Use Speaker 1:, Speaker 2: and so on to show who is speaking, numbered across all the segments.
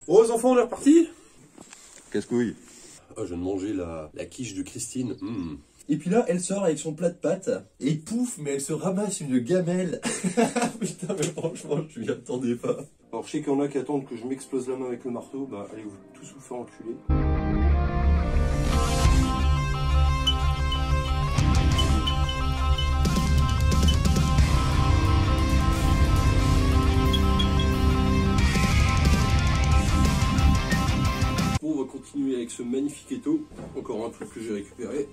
Speaker 1: Bon les enfants, on est reparti.
Speaker 2: Casse-couille.
Speaker 1: Ah, je viens de manger la quiche de Christine.
Speaker 3: Et puis là, elle sort avec son plat de pâtes, et pouf, mais elle se ramasse une gamelle.
Speaker 1: Putain, mais franchement, je m'y attendais pas. Alors, je sais qu'il y en a qui attendent que je m'explose la main avec le marteau. Bah, allez vous tous vous faire enculer. Bon, on va continuer avec ce magnifique étau. Encore un truc que j'ai récupéré.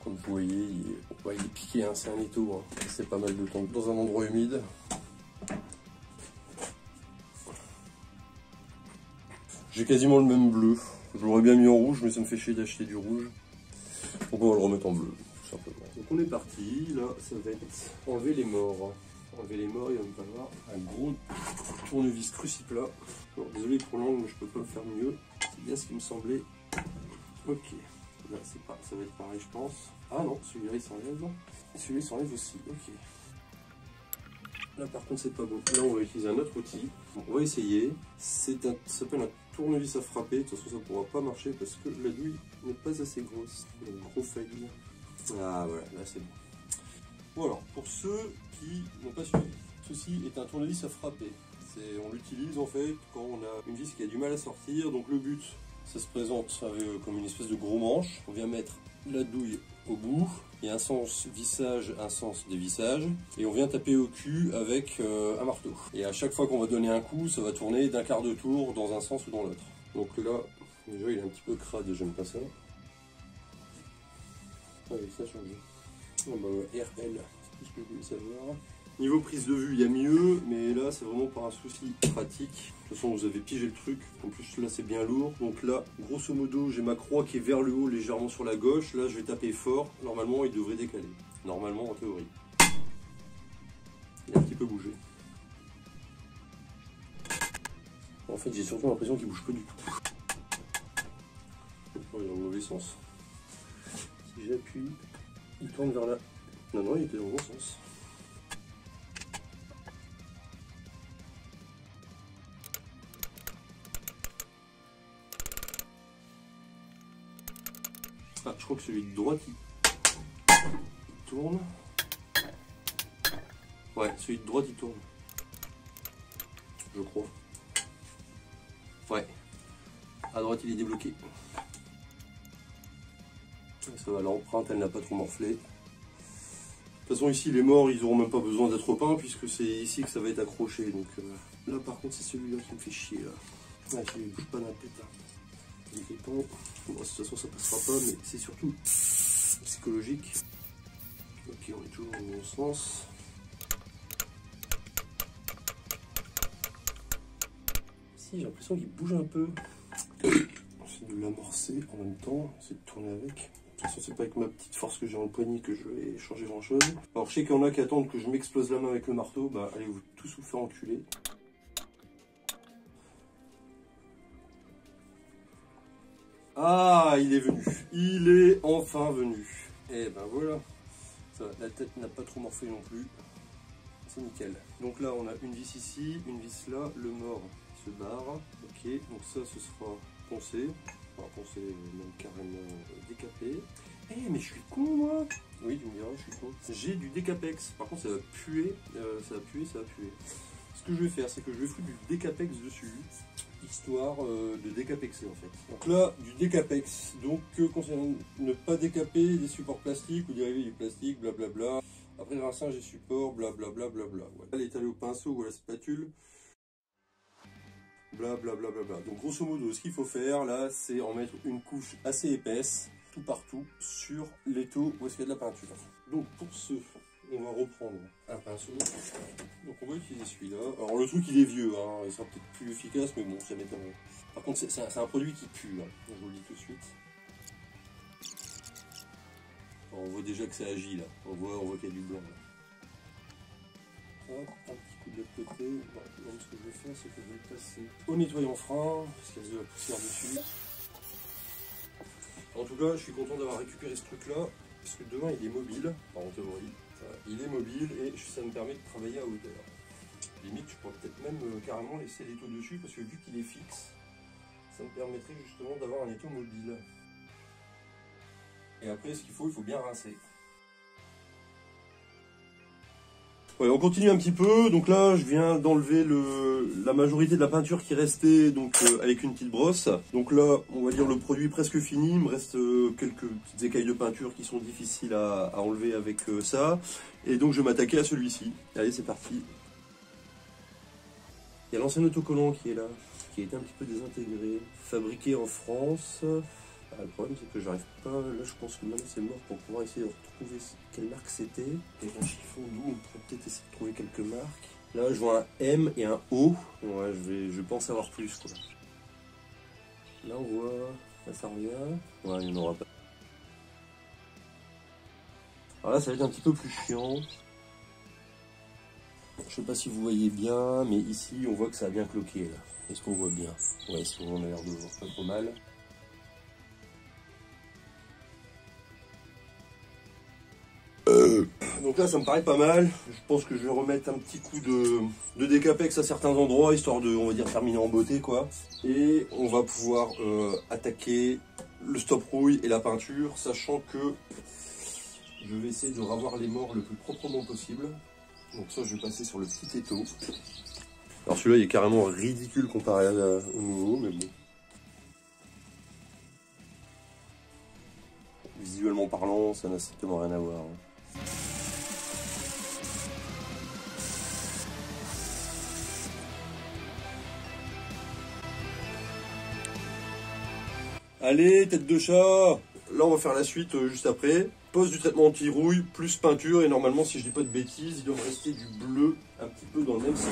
Speaker 1: Comme vous voyez, il est piqué, hein, c'est un étau, hein. C'est pas mal de temps dans un endroit humide. J'ai quasiment le même bleu. Je l'aurais bien mis en rouge, mais ça me fait chier d'acheter du rouge. Donc on va le remettre en bleu, tout simplement. Donc on est parti, là ça va être enlever les morts. Enlever les morts, il va me falloir un gros tournevis cruciplat. Bon, désolé pour l'angle, mais je peux pas le faire mieux. C'est bien ce qui me semblait. Ok. Là, ça va être pareil, je pense. Ah non, celui-là il s'enlève. Celui-là il s'enlève aussi. Ok. Là, par contre, c'est pas bon. Là, on va utiliser un autre outil. Bon, on va essayer. Ça s'appelle un tournevis à frapper. De toute façon, ça ne pourra pas marcher parce que la douille n'est pas assez grosse. Il y a un gros failli. Ah voilà, là c'est bon. Bon alors, pour ceux qui n'ont pas suivi, ceci est un tournevis à frapper. On l'utilise en fait quand on a une vis qui a du mal à sortir. Donc le but, ça se présente comme une espèce de gros manche. On vient mettre la douille au bout. Il y a un sens vissage, un sens dévissage. Et on vient taper au cul avec un marteau. Et à chaque fois qu'on va donner un coup, ça va tourner d'un quart de tour dans un sens ou dans l'autre. Donc là, déjà il est un petit peu crade et j'aime pas ça. Ah oui, ça a changé. Oh bah ouais, RL, c'est tout ce que je voulais savoir. Niveau prise de vue, il y a mieux, mais là, c'est vraiment par un souci pratique. De toute façon, vous avez pigé le truc. En plus, là, c'est bien lourd. Donc là, grosso modo, j'ai ma croix qui est vers le haut, légèrement sur la gauche. Là, je vais taper fort. Normalement, il devrait décaler. Normalement, en théorie. Il a un petit peu bougé. En fait, j'ai surtout l'impression qu'il bouge pas du tout. Oh, il est dans le mauvais sens. Si j'appuie, il tourne vers là. Non, non, il était dans le bon sens. Ah, je crois que celui de droite, il tourne. Ouais, celui de droite, il tourne. Je crois. Ouais. À droite, il est débloqué. Ça va, l'empreinte, elle n'a pas trop morflé. De toute façon, ici, les morts, ils n'auront même pas besoin d'être peints, puisque c'est ici que ça va être accroché. Donc là, par contre, c'est celui-là qui me fait chier, là. Ah, il ne bouge pas d'un pète. Bon, de toute façon ça passera pas, mais c'est surtout psychologique. Ok, on est toujours dans le bon sens. Si, j'ai l'impression qu'il bouge un peu. C'est de l'amorcer en même temps, c'est de tourner avec. De toute façon, c'est pas avec ma petite force que j'ai en poignet que je vais changer grand chose. Alors, je sais qu'il y en a qui attendent que je m'explose la main avec le marteau. Bah, allez vous tous vous faire enculer. Ah, il est venu. Il est enfin venu. Et ben voilà. Ça va, la tête n'a pas trop morflé non plus. C'est nickel. Donc là, on a une vis ici, une vis là. Le mort se barre. Ok, donc ça, ce sera poncé. Enfin, poncé, même carrément décapé. Eh, mais je suis con, moi. Oui, tu me diras, je suis con. J'ai du décapex. Par contre, ça va puer. Ça va puer, ça va puer. Ce que je vais faire, c'est que je vais foutre du décapex dessus. Histoire de décapexer en fait. Donc là, du décapex. Donc concernant ne pas décaper des supports plastiques ou dérivés du plastique, blablabla. Après le rinçage des supports, blablabla. Ouais. Elle est étalée au pinceau ou à la spatule. Blablabla. Donc grosso modo, ce qu'il faut faire là, c'est en mettre une couche assez épaisse, tout partout, sur l'étau où est-ce qu'il y a de la peinture. Donc pour ce, on va reprendre un pinceau. Donc on va utiliser celui-là. Alors le truc il est vieux, hein. Il sera peut-être plus efficace, mais bon, ça m'étonnerait. Par contre c'est un produit qui pue, hein. Je vous le dis tout de suite. Alors, on voit déjà que ça agit là. On voit qu'il y a du blanc là. Hop, un petit coup de l'autre côté. Bon, ce que je vais faire, c'est que je vais le passer au nettoyant frein, parce qu'il y a de la poussière dessus. En tout cas, je suis content d'avoir récupéré ce truc là, parce que demain il est mobile, en théorie. Il est mobile et ça me permet de travailler à hauteur. Limite, je pourrais peut-être même carrément laisser l'étau dessus, parce que vu qu'il est fixe, ça me permettrait justement d'avoir un étau mobile. Et après, ce qu'il faut, il faut bien rincer. Ouais, on continue un petit peu. Donc là, je viens d'enlever la majorité de la peinture qui restait, donc avec une petite brosse. Donc là, on va dire le produit presque fini. Il me reste quelques petites écailles de peinture qui sont difficiles à enlever avec ça. Et donc, je vais m'attaquer à celui-ci. Allez, c'est parti. Il y a l'ancien autocollant qui est là, qui a été un petit peu désintégré. Fabriqué en France. Ah, le problème, c'est que j'arrive pas. Là, je pense que maintenant c'est mort pour pouvoir essayer de retrouver quelle marque c'était. Avec un chiffon doux, on pourrait peut-être essayer de trouver quelques marques. Là, je vois un M et un O. Ouais, je pense savoir plus, quoi. Là, on voit. Là, ça revient. Ouais, il n'y en aura pas. Alors là, ça va être un petit peu plus chiant. Je sais pas si vous voyez bien, mais ici, on voit que ça a bien cloqué, là. Est-ce qu'on voit bien? Ouais, si on a l'air de voir pas trop mal. Donc là, ça me paraît pas mal. Je pense que je vais remettre un petit coup de décapex à certains endroits, histoire de, on va dire, terminer en beauté, quoi. Et on va pouvoir attaquer le stop rouille et la peinture, sachant que je vais essayer de ravoir les morts le plus proprement possible. Donc ça, je vais passer sur le petit étau. Alors celui-là, il est carrément ridicule comparé au nouveau, mais bon. Visuellement parlant, ça n'a strictement rien à voir. Allez, tête de chat! Là, on va faire la suite juste après. Pose du traitement anti-rouille, plus peinture, et normalement, si je dis pas de bêtises, il doit me rester du bleu, un petit peu dans le même style.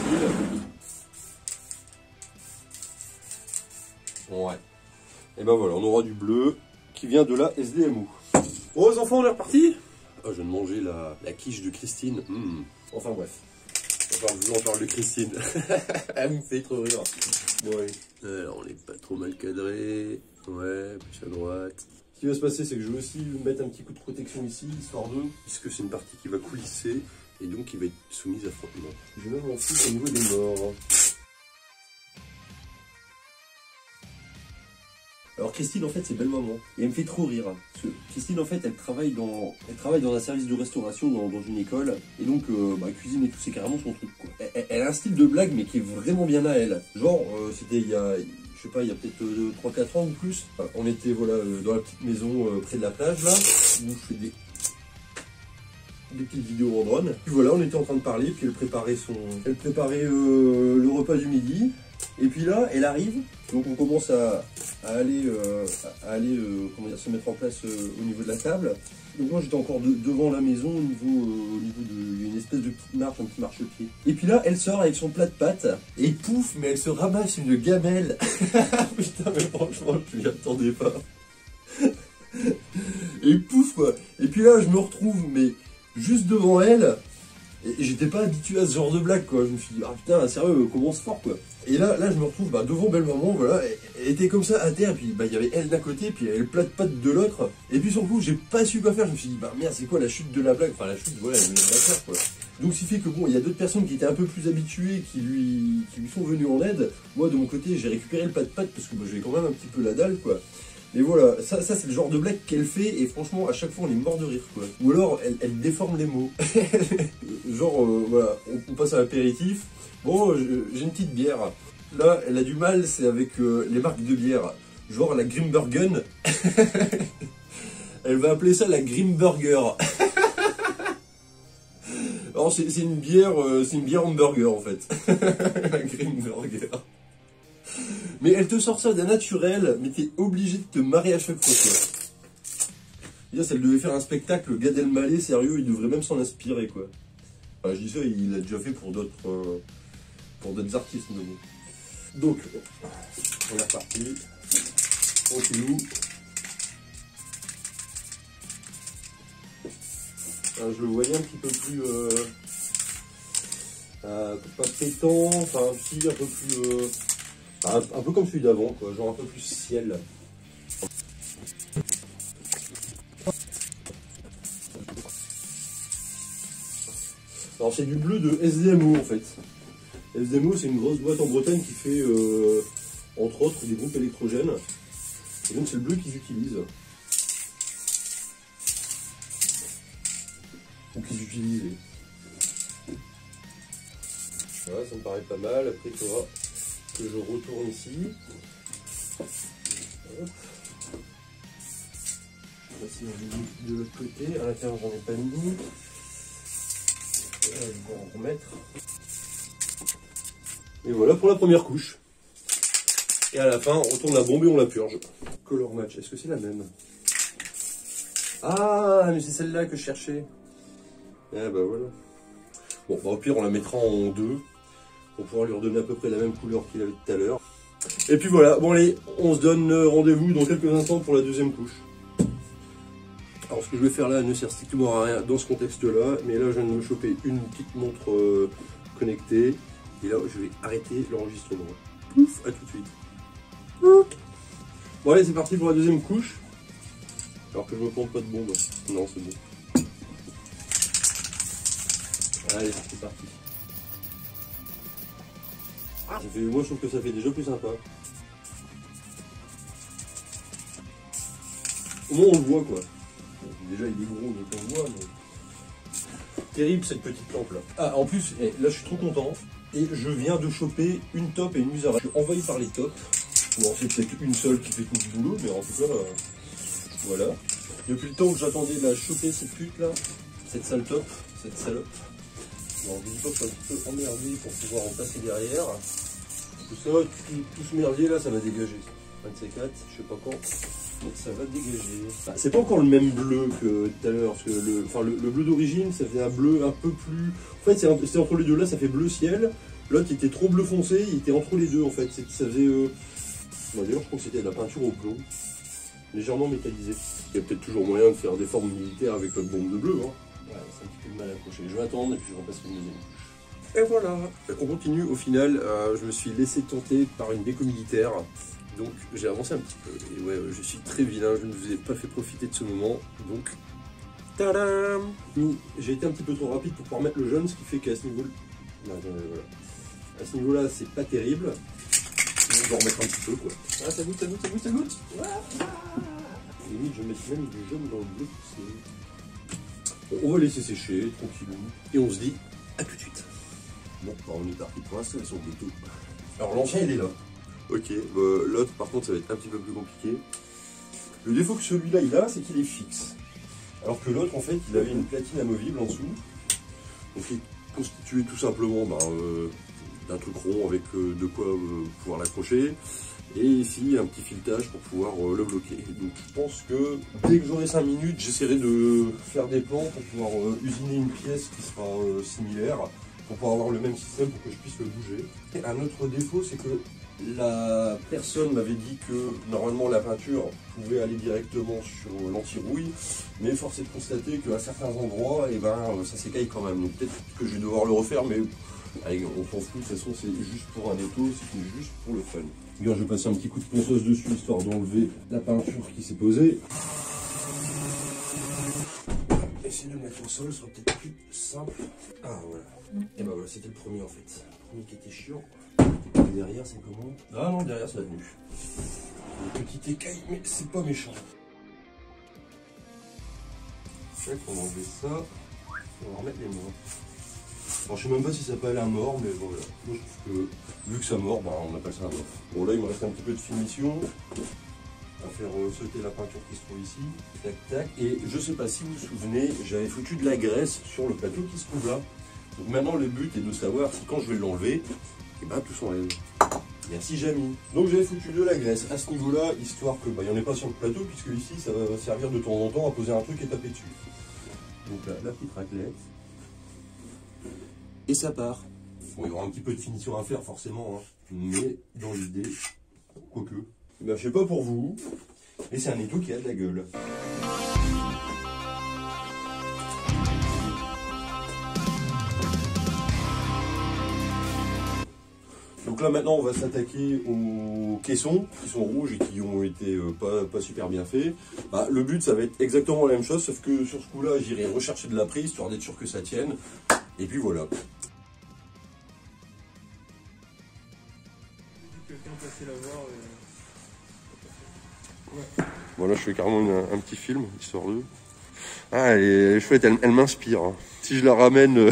Speaker 1: Ouais. Et ben voilà, on aura du bleu qui vient de la SDMO. Bon, les enfants, on est reparti? Oh, je viens de manger la quiche de Christine. Enfin bref. Enfin, je vous en parle de Christine. Elle me fait trop rire. Bon, allez. Alors, on n'est pas trop mal cadré. Ouais, plus à droite. Ce qui va se passer, c'est que je vais aussi mettre un petit coup de protection ici, histoire de... Puisque c'est une partie qui va coulisser, et donc qui va être soumise à frottement. Je vais même en foutre au niveau des morts. Alors Christine, en fait, c'est belle maman. Et elle me fait trop rire. Parce que Christine, en fait, elle travaille dans un service de restauration dans une école. Et donc, cuisine et tout, c'est carrément son truc, quoi. Elle a un style de blague, mais qui est vraiment bien à elle. Genre, c'était il y a... Je sais pas, il y a peut-être 3-4 ans ou plus. Enfin, on était voilà, dans la petite maison près de la plage, là, où je fais des petites vidéos en drone. Puis voilà, on était en train de parler, puis elle préparait le repas du midi. Et puis là, elle arrive, donc on commence à aller comment dire, se mettre en place au niveau de la table. Donc moi j'étais encore devant la maison au niveau de une espèce de petite marche, un petit marchepied. Et puis là, elle sort avec son plat de pâtes et pouf, mais elle se ramasse une gamelle. Putain, mais franchement, je m'y attendais pas. Et pouf quoi. Et puis là, je me retrouve mais juste devant elle. Et j'étais pas habitué à ce genre de blague, quoi. Je me suis dit, ah putain, sérieux, commence fort, quoi. Et là je me retrouve devant belle maman, voilà. Elle était comme ça à terre, et puis il y avait elle d'un côté, puis il y avait le plat de pâtes de l'autre. Et puis sur le coup, j'ai pas su quoi faire. Je me suis dit, merde, c'est quoi la chute de la blague? Enfin, la chute, voilà, elle venait de la faire, quoi. Donc, ce qui fait que bon, il y a d'autres personnes qui étaient un peu plus habituées, qui lui sont venues en aide. Moi, de mon côté, j'ai récupéré le plat de pâtes parce que j'avais quand même un petit peu la dalle, quoi. Mais voilà, ça c'est le genre de blague qu'elle fait et franchement à chaque fois on est mort de rire quoi. Ou alors elle déforme les mots. Genre voilà, on passe à l'apéritif. Bon, j'ai une petite bière. Là, elle a du mal, c'est avec les marques de bière. Genre la Grimbergen. Elle va appeler ça la Grimburger. Alors c'est une bière hamburger en fait. La Grimburger. Mais elle te sort ça d'un naturel, mais t'es obligé de te marrer à chaque fois, quoi. Si elle devait faire un spectacle, Gad Elmaleh, sérieux, il devrait même s'en inspirer, quoi. Enfin, je dis ça, il l'a déjà fait pour d'autres artistes, mais bon. Donc, on est reparti. Tranquillou. Je le voyais un petit peu plus... pas pétant, enfin, si, un peu plus... un peu comme celui d'avant, quoi, genre un peu plus ciel. Alors c'est du bleu de SDMO en fait. FDMO, c'est une grosse boîte en Bretagne qui fait, entre autres, des groupes électrogènes. Et donc c'est le bleu qu'ils utilisent. Ou qu'ils utilisaient. Voilà, ça me paraît pas mal. Après, il faudra que je retourne ici. Hop. Je vais passer de l'autre côté. À l'intérieur, j'en ai pas mis. Je vais en remettre. Et voilà pour la première couche. Et à la fin, on retourne la bombe et on la purge. Color match, est-ce que c'est la même? Ah, mais c'est celle-là que je cherchais. Ah bah voilà. Bon, bah au pire, on la mettra en deux. Pour pouvoir lui redonner à peu près la même couleur qu'il avait tout à l'heure. Et puis voilà, bon allez, on se donne rendez-vous dans quelques instants pour la deuxième couche. Alors ce que je vais faire là ne sert strictement à rien dans ce contexte-là, mais là je viens de me choper une petite montre connectée, et là je vais arrêter l'enregistrement. Pouf, à tout de suite. Bon allez, c'est parti pour la deuxième couche. Alors que je me plante pas de bombe. Non, c'est bon. Allez, c'est parti. Moi je trouve que ça fait déjà plus sympa. Au moins on le voit quoi. Déjà il est gros donc on le voit. Mais... terrible cette petite lampe là. Ah en plus, là je suis trop content. Et je viens de choper une top et une musard. Je suis envahi par les tops. Bon c'est peut-être une seule qui fait tout le boulot, mais en tout cas voilà. Depuis le temps que j'attendais de la choper cette pute là, cette sale top, cette salope. Bon, je dis pas que je suis un petit peu emmerdé pour pouvoir en passer derrière. Tout ça, tout ce merdier là, ça va dégager. Un de ces quatre, je sais pas quand, mais ça va dégager. Ah, c'est pas encore le même bleu que tout à l'heure, parce que le bleu d'origine, ça fait un bleu un peu plus... En fait, c'était entre les deux, là ça fait bleu ciel. L'autre il était trop bleu foncé, il était entre les deux en fait. Ça faisait... Bon, d'ailleurs, je crois que c'était de la peinture au plomb, légèrement métallisée. Il y a peut-être toujours moyen de faire des formes militaires avec notre bombe de bleu. Hein. Ouais, c'est un petit peu mal accroché. Je vais attendre et puis je repasse une deuxième couche. Et voilà. On continue. Au final, je me suis laissé tenter par une déco militaire. Donc j'ai avancé un petit peu. Et ouais, je suis très vilain. Je ne vous ai pas fait profiter de ce moment. Donc, tadam! J'ai été un petit peu trop rapide pour pouvoir mettre le jaune, ce qui fait qu'à ce niveau, voilà. À ce niveau-là, c'est pas terrible. Je vais en remettre un petit peu quoi. Ah, ça goûte, ça goûte, ça goûte, ça goûte. Limite, je vais mettre même du jaune dans le bleu. On va laisser sécher, tranquillou. Et on se dit à tout de suite.
Speaker 2: Bon, bah on est parti pour l'installation de tout.
Speaker 1: Alors l'ancien il est là.
Speaker 2: Ok, l'autre par contre ça va être un petit peu plus compliqué. Le défaut que celui-là il a, c'est qu'il est fixe.
Speaker 1: Alors que l'autre en fait il avait une platine amovible en dessous.
Speaker 2: Donc il est constitué tout simplement d'un truc rond avec de quoi pouvoir l'accrocher. Et ici un petit filetage pour pouvoir le bloquer.
Speaker 1: Donc je pense que dès que j'aurai 5 minutes, j'essaierai de faire des plans pour pouvoir usiner une pièce qui sera similaire, pour pouvoir avoir le même système pour que je puisse le bouger. Et un autre défaut, c'est que la personne m'avait dit que normalement la peinture pouvait aller directement sur l'anti-rouille, mais force est de constater qu'à certains endroits, ça s'écaille quand même. Donc peut-être que je vais devoir le refaire, mais allez, on s'en fout, de toute façon c'est juste pour un netto, c'est juste pour le fun. Regarde, je vais passer un petit coup de ponceuse dessus, histoire d'enlever la peinture qui s'est posée. Essayer de le mettre au sol, ce sera peut-être plus simple. Ah voilà. Et bah voilà, c'était le premier en fait. Le premier qui était chiant. Et derrière, c'est comment? Ah non, derrière, ça a tenu. Une petite écaille, mais c'est pas méchant. On va enlever ça. On va remettre les morts. Alors, je sais même pas si ça s'appelle un mort, mais bon, voilà. Moi, je trouve que vu que ça mord, on appelle ça un mort. Bon, là, il me reste un petit peu de finition. On va faire sauter la peinture qui se trouve ici. Tac, tac. Et je sais pas si vous vous souvenez, j'avais foutu de la graisse sur le plateau qui se trouve là. Donc maintenant, le but est de savoir si quand je vais l'enlever, et tout s'enlève. Merci Jamy. Donc j'avais foutu de la graisse à ce niveau-là, histoire que il n'y en ait pas sur le plateau, puisque ici ça va servir de temps en temps à poser un truc et taper dessus. Donc là, la petite raclette. Et ça part. Bon, il y aura un petit peu de finition à faire forcément, hein, mais dans l'idée, quoique. Je sais pas pour vous, mais c'est un étau qui a de la gueule. Donc là maintenant on va s'attaquer aux caissons qui sont rouges et qui ont été pas super bien faits. Le but ça va être exactement la même chose, sauf que sur ce coup là j'irai rechercher de la prise, histoire d'être sûr que ça tienne. Et puis voilà. facile à voir. Bon là je fais carrément un petit film, histoire de... Ah elle est chouette, elle m'inspire. Hein. Si je la ramène,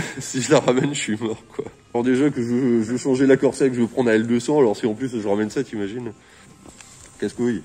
Speaker 1: je suis mort quoi. Alors déjà que je veux changer la Corsa, que je veux prendre à L200, alors si en plus je ramène ça, t'imagines? Casse-couille.